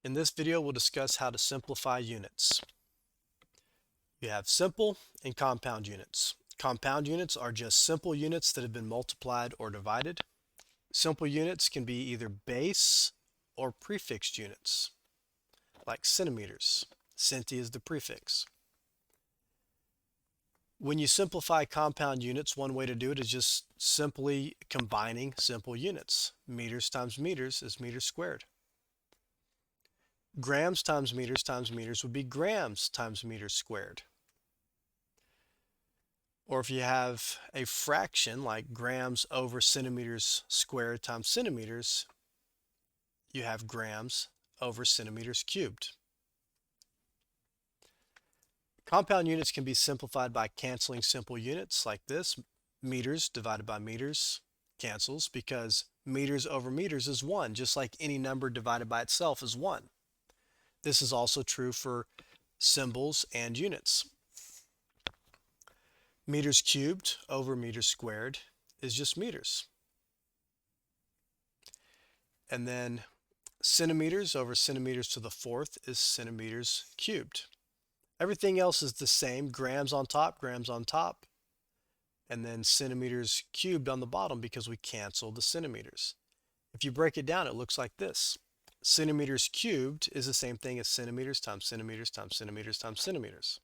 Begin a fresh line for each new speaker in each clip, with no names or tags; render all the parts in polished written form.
In this video, we'll discuss how to simplify units. You have simple and compound units. Compound units are just simple units that have been multiplied or divided. Simple units can be either base or prefixed units, like centimeters. Centi is the prefix. When you simplify compound units, one way to do it is just simply combining simple units. Meters times meters is meters squared. Grams times meters would be grams times meters squared. Or if you have a fraction like grams over centimeters squared times centimeters, you have grams over centimeters cubed. Compound units can be simplified by canceling simple units like this. Meters divided by meters cancels because meters over meters is 1, just like any number divided by itself is 1. This is also true for symbols and units. Meters cubed over meters squared is just meters. And then centimeters over centimeters to the fourth is centimeters cubed. Everything else is the same, grams on top, and then centimeters cubed on the bottom because we cancel the centimeters. If you break it down, it looks like this. Centimeters cubed is the same thing as centimeters times centimeters times centimeters times centimeters.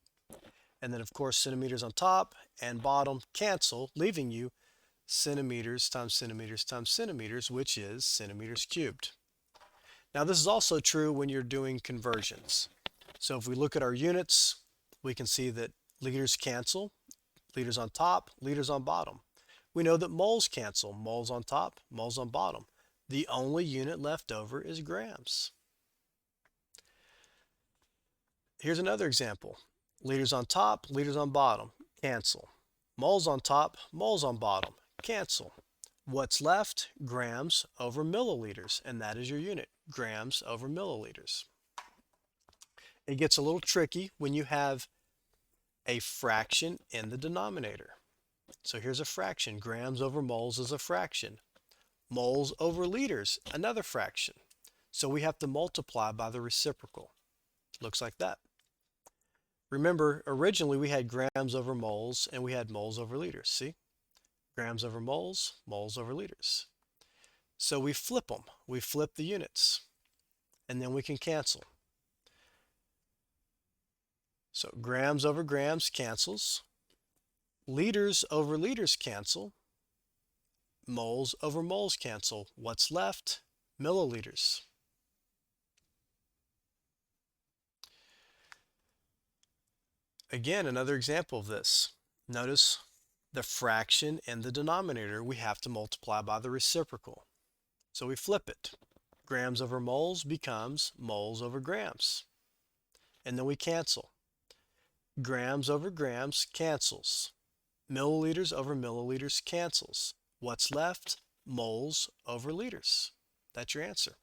And then, of course, centimeters on top and bottom cancel, leaving you centimeters times centimeters times centimeters, which is centimeters cubed. Now, this is also true when you're doing conversions. So if we look at our units, we can see that liters cancel, liters on top, liters on bottom. We know that moles cancel, moles on top, moles on bottom. The only unit left over is grams. Here's another example. Liters on top, liters on bottom, cancel. Moles on top, moles on bottom, cancel. What's left? Grams over milliliters, and that is your unit, grams over milliliters. It gets a little tricky when you have a fraction in the denominator. So here's a fraction. Grams over moles is a fraction. Moles over liters, another fraction. So we have to multiply by the reciprocal. Looks like that. Remember, originally we had grams over moles and we had moles over liters. See? Grams over moles, moles over liters. So we flip them. We flip the units. And then we can cancel. So grams over grams cancels. Liters over liters cancel. Moles over moles cancel. What's left? Milliliters. Again, another example of this. Notice the fraction in the denominator we have to multiply by the reciprocal. So we flip it. Grams over moles becomes moles over grams. And then we cancel. Grams over grams cancels. Milliliters over milliliters cancels. What's left? Moles over liters. That's your answer.